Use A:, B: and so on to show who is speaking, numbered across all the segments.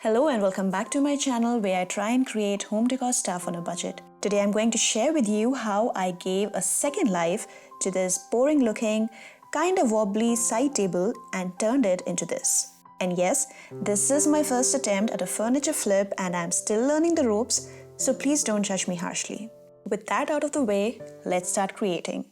A: Hello and welcome back to my channel where I try and create home decor stuff on a budget. Today I'm going to share with you how I gave a second life to this boring looking, kind of wobbly side table and turned it into this. And yes, this is my first attempt at a furniture flip and I'm still learning the ropes, so please don't judge me harshly. With that out of the way, let's start creating.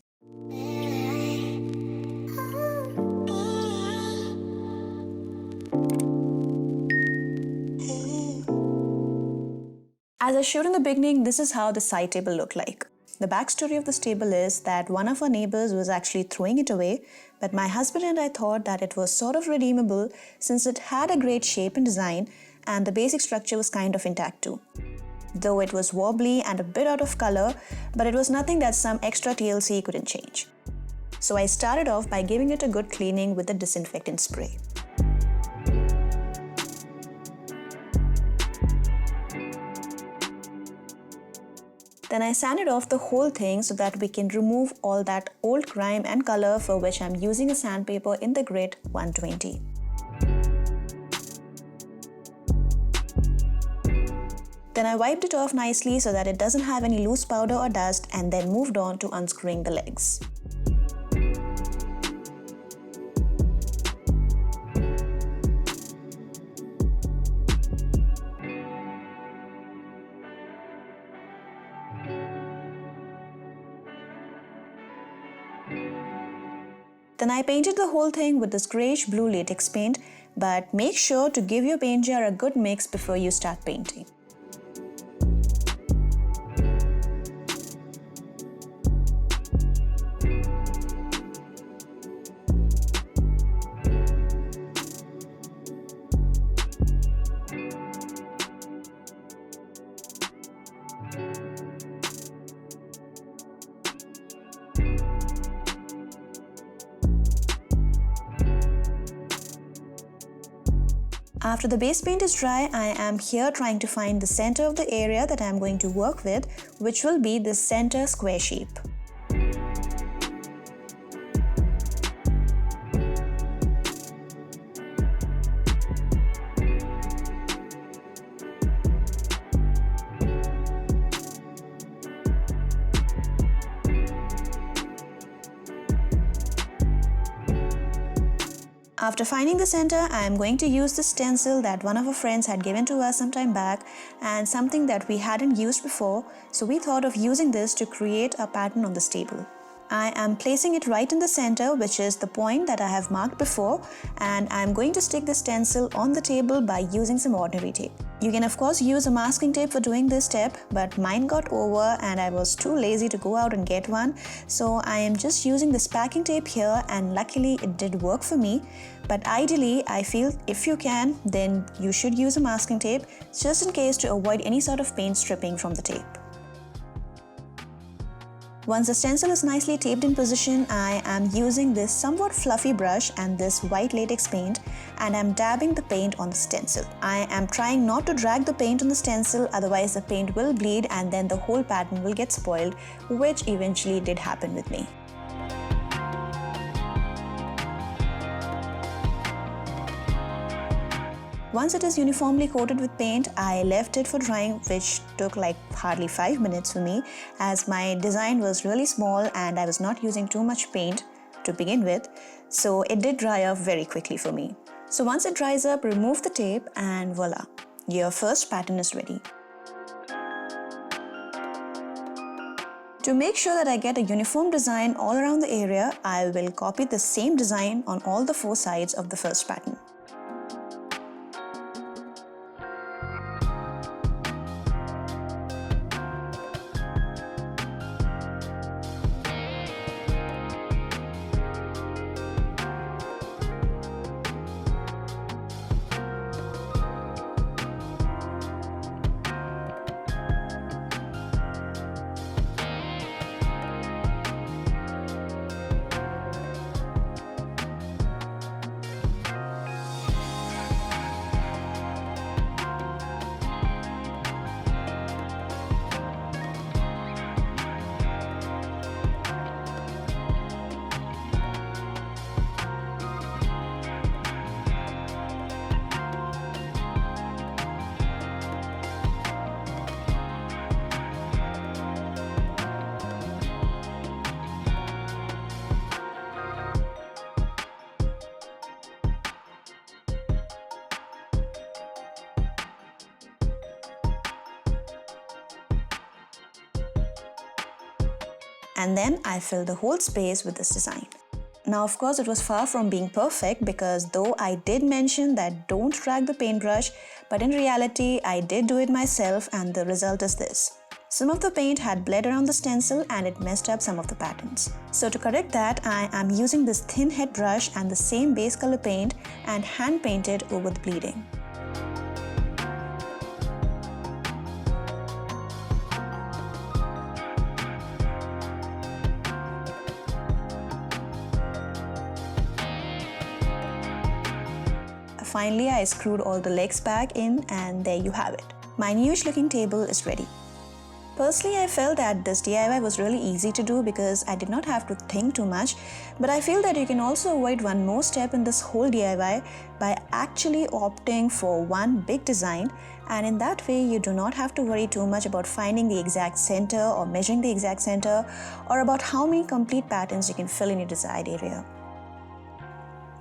A: As I showed in the beginning, this is how the side table looked like. The backstory of this table is that one of our neighbors was actually throwing it away, but my husband and I thought that it was sort of redeemable since it had a great shape and design and the basic structure was kind of intact too. Though it was wobbly and a bit out of color, but it was nothing that some extra TLC couldn't change. So I started off by giving it a good cleaning with the disinfectant spray. Then I sanded off the whole thing so that we can remove all that old grime and color, for which I'm using a sandpaper in the grit 120. Then I wiped it off nicely so that it doesn't have any loose powder or dust, and then moved on to unscrewing the legs. Then I painted the whole thing with this grayish-blue latex paint, but make sure to give your paint jar a good mix before you start painting. After the base paint is dry, I am here trying to find the center of the area that I am going to work with, which will be the center square shape. After finding the center, I am going to use the stencil that one of our friends had given to us some time back and something that we hadn't used before, so we thought of using this to create a pattern on this table. I am placing it right in the center, which is the point that I have marked before, and I am going to stick the stencil on the table by using some ordinary tape. You can of course use a masking tape for doing this step, but mine got over and I was too lazy to go out and get one, so I am just using this packing tape here, and luckily it did work for me. But ideally, I feel if you can, then you should use a masking tape just in case to avoid any sort of paint stripping from the tape. Once the stencil is nicely taped in position, I am using this somewhat fluffy brush and this white latex paint, and I'm dabbing the paint on the stencil. I am trying not to drag the paint on the stencil, otherwise the paint will bleed and then the whole pattern will get spoiled, which eventually did happen with me. Once it is uniformly coated with paint, I left it for drying, which took like hardly 5 minutes for me, as my design was really small and I was not using too much paint to begin with, so it did dry off very quickly for me. So once it dries up, remove the tape and voila, your first pattern is ready. To make sure that I get a uniform design all around the area, I will copy the same design on all the 4 sides of the first pattern. And then I filled the whole space with this design. Now of course it was far from being perfect, because though I did mention that don't drag the paintbrush, but in reality I did do it myself, and the result is this. Some of the paint had bled around the stencil and it messed up some of the patterns. So to correct that, I am using this thin head brush and the same base color paint and hand paint it over the bleeding. Finally, I screwed all the legs back in, and there you have it. My newish looking table is ready. Personally, I felt that this DIY was really easy to do because I did not have to think too much, but I feel that you can also avoid one more step in this whole DIY by actually opting for one big design, and in that way you do not have to worry too much about finding the exact center or measuring the exact center, or about how many complete patterns you can fill in your desired area.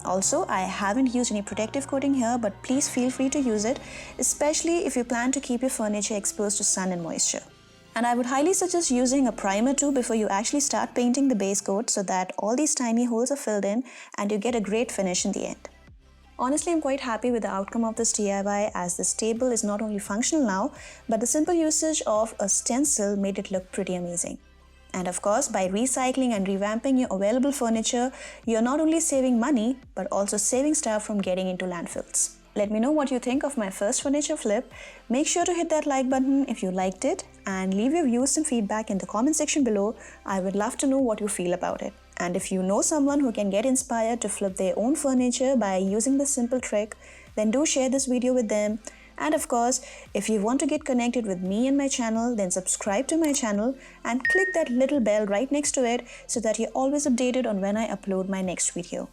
A: Also, I haven't used any protective coating here, but please feel free to use it, especially if you plan to keep your furniture exposed to sun and moisture. And I would highly suggest using a primer too before you actually start painting the base coat, so that all these tiny holes are filled in and you get a great finish in the end. Honestly, I'm quite happy with the outcome of this DIY, as this table is not only functional now, but the simple usage of a stencil made it look pretty amazing. And of course, by recycling and revamping your available furniture, you're not only saving money, but also saving stuff from getting into landfills. Let me know what you think of my first furniture flip. Make sure to hit that like button if you liked it, and leave your views and feedback in the comment section below. I would love to know what you feel about it. And if you know someone who can get inspired to flip their own furniture by using this simple trick, then do share this video with them. And of course, if you want to get connected with me and my channel, then subscribe to my channel and click that little bell right next to it so that you're always updated on when I upload my next video.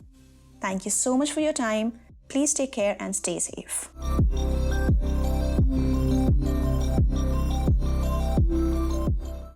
A: Thank you so much for your time. Please take care and stay safe.